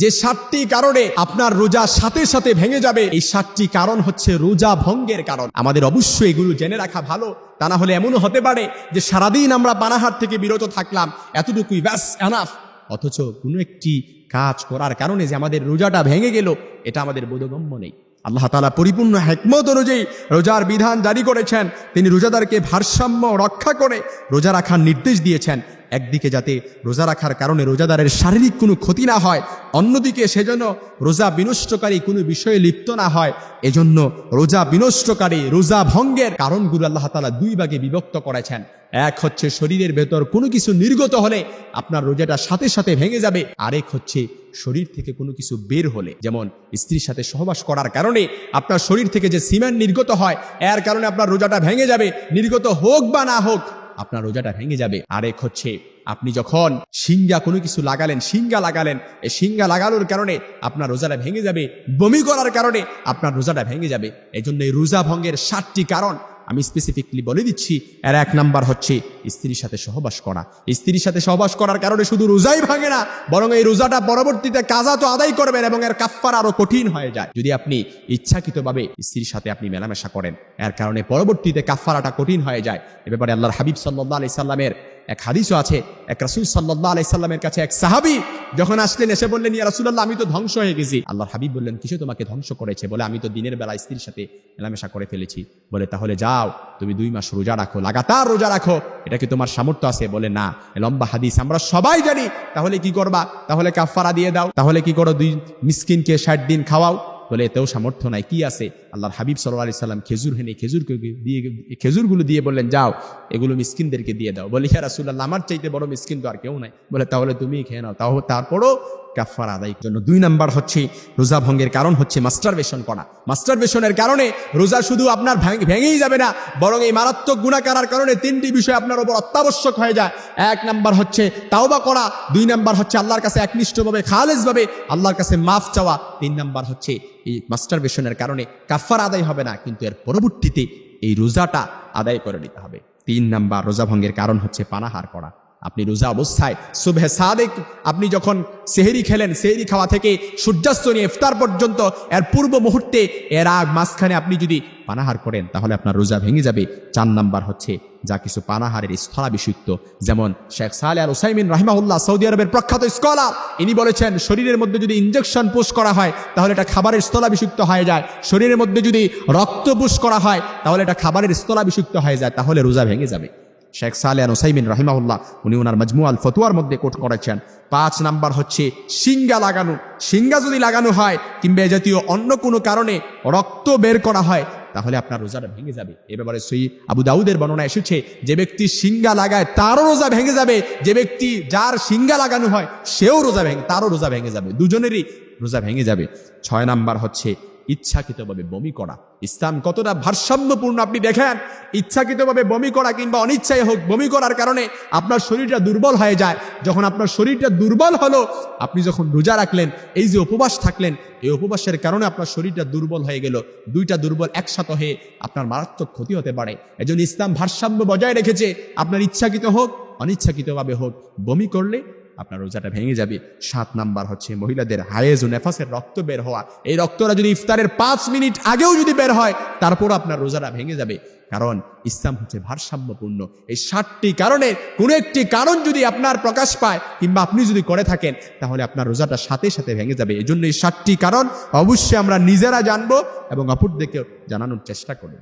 যে 7টি কারণে আপনার রোজা সাথে সাথে ভেঙে যাবে, এই 7টি কারণ হচ্ছে রোজা ভঙ্গের কারণ। আমাদের অবশ্যই এগুলো জেনে রাখা ভালো। তা না হলে এমনও হতে পারে যে সারাদিন আমরা পানাহার থেকে বিরত থাকলাম, এতটুকুই ব্যাস এনাফ, অথচ কোনো একটি কাজ করার কারণে যে আমাদের রোজাটা ভেঙে গেল, এটা আমাদের বোধগম্য নেই। আল্লাহ তাআলা পরিপূর্ণ হিকমত অনুযায়ী রোজার বিধান জারি করেছেন। তিনি রোজাদারকে ভারসাম্য রক্ষা করে রোজা রাখার নির্দেশ দিয়েছেন। একদিকে যাতে রোজা রাখার কারণে রোজাদারের শারীরিক কোনো ক্ষতি না হয়, অন্যদিকে সেজন্য রোজা বিনষ্টকারী কোনো বিষয়ে লিপ্ত না হয়। এজন্য রোজা বিনষ্টকারী, রোজা ভঙ্গের কারণগুলো আল্লাহ তাআলা 2 ভাগে বিভক্ত করেছেন। এক হচ্ছে শরীরের ভেতর কোনো কিছু নির্গত হলে আপনার রোজাটা সাথে সাথে ভেঙে যাবে। আরেক হচ্ছে শরীর থেকে কোনো কিছু বের হলে, যেমন স্ত্রীর সাথে সহবাস করার কারণে আপনার শরীর থেকে যে সিমেন্ট নির্গত হয়, এর কারণে আপনার রোজাটা ভেঙে যাবে। নির্গত হোক বা না হোক, আপনার রোজাটা ভেঙে যাবে। আরেক হচ্ছে আপনি যখন শিঙ্গা কোনো কিছু লাগালেন, এই শিঙ্গা লাগানোর কারণে আপনার রোজাটা ভেঙে যাবে। বমি করার কারণে আপনার রোজাটা ভেঙে যাবে। এই জন্য এই রোজা ভঙ্গের 7টি কারণ আমি স্পেসিফিকলি বলে দিচ্ছি। এর 1 নাম্বার হচ্ছে স্ত্রীর সাথে সহবাস করা। স্ত্রীর সাথে সহবাস করার কারণে শুধু রোজাই ভাঙে না, বরং এই রোজাটা পরবর্তীতে কাজা তো আদায় করবেন এবং এর কাফফারা আরো কঠিন হয়ে যায়। যদি আপনি ইচ্ছাকৃতভাবে স্ত্রীর সাথে আপনি মেলামেশা করেন, এর কারণে পরবর্তীতে কাফফারাটা কঠিন হয়ে যায়। এ ব্যাপারে আল্লাহর হাবিব সাল্লাল্লাহু আলাইহি সাল্লামের এক হাদিসও আছে। এক রাসূল সাল্লাল্লাহু আলাইহি সাল্লামের কাছে এক সাহাবী যখন আসলেন, এসে বললেন, ইয়া রাসূলুল্লাহ, আমি তো ধ্বংস হয়ে গেছি। আল্লাহর হাবিব বললেন, কিসে তোমাকে ধ্বংস করেছে? বলে, আমি তো দিনের বেলা স্ত্রীর সাথে মেলামেশা করে ফেলেছি। বলে, তাহলে যাও, তুমি 2 মাস রোজা রাখো, লাগাতার রোজা রাখো। এটা কি তোমার সামর্থ্য আছে? বলে, না। লম্বা হাদিস, আমরা সবাই জানি। তাহলে কি করবা? তাহলে কাফফারা দিয়ে দাও। তাহলে কি করো? 2 মিসকিনকে 60 দিন খাওয়াও। বলে, এতেও সামর্থ্য নাই। কি আছে? আল্লাহর হাবিব সাল্লাল্লাহু আলাইহি সাল্লাম খেজুর এনে খেজুরগুলো দিয়ে বললেন, যাও, এগুলো মিসকিনদেরকে দিয়ে দাও। বলে, ইয়া রাসূলুল্লাহ, আমার চাইতে বড় মিসকিন তো আর কেউ নাই। বলে, তাহলে তুমিই খেয়ে নাও। তারপরও কাফফারা আদায়ের জন্য 2 নাম্বার হচ্ছে রোজা ভঙ্গের কারণ হচ্ছে মাস্টারবেশন করা। মাস্টারবেশনের কারণে রোজা শুধু আপনার ভেঙেই যাবে না, বরং এই মারাত্মক গুনাহ করার কারণে 3টি বিষয় আপনার উপর অত্যাবশ্যক হয়ে যায়। 1 নাম্বার হচ্ছে তাওবা করা, 2 নাম্বার হচ্ছে আল্লাহর কাছে একনিষ্ঠভাবে খালেসভাবে আল্লাহর কাছে মাফ চাওয়া, 3 নাম্বার হচ্ছে এই মাস্টারবেশনের কারণে কাফফারা আদায় হবে না, কিন্তু এর পরবর্তীতে এই রোজাটা আদায় করে নিতে হবে। 3 নাম্বার রোজা ভঙ্গের কারণ হচ্ছে পানাহার করা। আপনি রোজা অবস্থায় সুবহে সাদেক আপনি যখন সেহরি খেলেন, সেহরি খাওয়া থেকে সূর্যাস্ত নিয়ে ইফতার পর্যন্ত এর পূর্ব মুহূর্তে, এর আগ মাঝখানে আপনি যদি পানাহার করেন, তাহলে আপনার রোজা ভেঙে যাবে। 4 নাম্বার হচ্ছে যা কিছু পানাহারের স্থলাভিষিক্ত, যেমন শেখ সালেহ আল উসাইমিন রাহিমাহুল্লাহ, সৌদি আরবের প্রখ্যাত স্কলার, ইনি বলেছেন, শরীরের মধ্যে যদি ইনজেকশন পুশ করা হয়, তাহলে এটা খাবারের স্থলাভিষিক্ত হয়ে যায়। শরীরের মধ্যে যদি রক্ত পুশ করা হয়, তাহলে এটা খাবারের স্থলাভিষিক্ত হয়ে যায়, তাহলে রোজা ভেঙে যাবে। শেখ সালেহ আল উসাইমিন রাহিমাহুল্লাহ উনি ওনার মাজমুআল ফতোয়ার মধ্যে কোট করেছেন। 5 নাম্বার হচ্ছে শিঙ্গা লাগানো। শিঙ্গা যদি লাগানো হয় কিংবা এ জাতীয় অন্য কোনো কারণে রক্ত বের করা হয়, তাহলে আপনার রোজাটা ভেঙে যাবে। এ ব্যাপারে সহিহ আবু দাউদের বর্ণনা এসেছে, যে ব্যক্তি শিঙ্গা লাগায় তারও রোজা ভেঙে যাবে, যে ব্যক্তি যার শিঙ্গা লাগানো হয় সেও তারও রোজা ভেঙে যাবে, দুজনেরই রোজা ভেঙে যাবে। 6 নাম্বার হচ্ছে ইচ্ছাকৃতভাবে বমি করা। ইসলাম কতটা ভারসাম্যপূর্ণ আপনি দেখেন। ইচ্ছাকৃতভাবে বমি করা কিংবা অনিচ্ছায় হোক, বমি করার কারণে আপনার শরীরটা দুর্বল হয়ে যায়। যখন আপনার শরীরটা দুর্বল হলো, আপনি যখন রোজা রাখলেন, এই যে উপবাস থাকলেন, এই উপবাসের কারণে আপনার শরীরটা দুর্বল হয়ে গেল। 2টা দুর্বল একসাথে হয়ে আপনার মারাত্মক ক্ষতি হতে পারে। এজন্য ইসলাম ভারসাম্য বজায় রেখেছে। আপনার ইচ্ছাকৃত হোক, অনিচ্ছাকৃতভাবে হোক, বমি করলে আপনার রোজাটা ভেঙে যাবে। 7 নাম্বার হচ্ছে মহিলাদের হায়েজ ও নেফাসের রক্ত বের হওয়া। এই রক্তটা যদি ইফতারের 5 মিনিট আগেও যদি বের হয়, তারপর আপনার রোজাটা ভেঙে যাবে। কারণ ইসলাম হচ্ছে ভারসাম্যপূর্ণ। এই 7টি কারণে কোনো একটি কারণ যদি আপনার প্রকাশ পায় কিংবা আপনি যদি করে থাকেন, তাহলে আপনার রোজাটা সাথে সাথে ভেঙে যাবে। এই জন্য এই 7টি কারণ অবশ্যই আমরা নিজেরা জানবো এবং অপরদেরকে জানানোর চেষ্টা করব।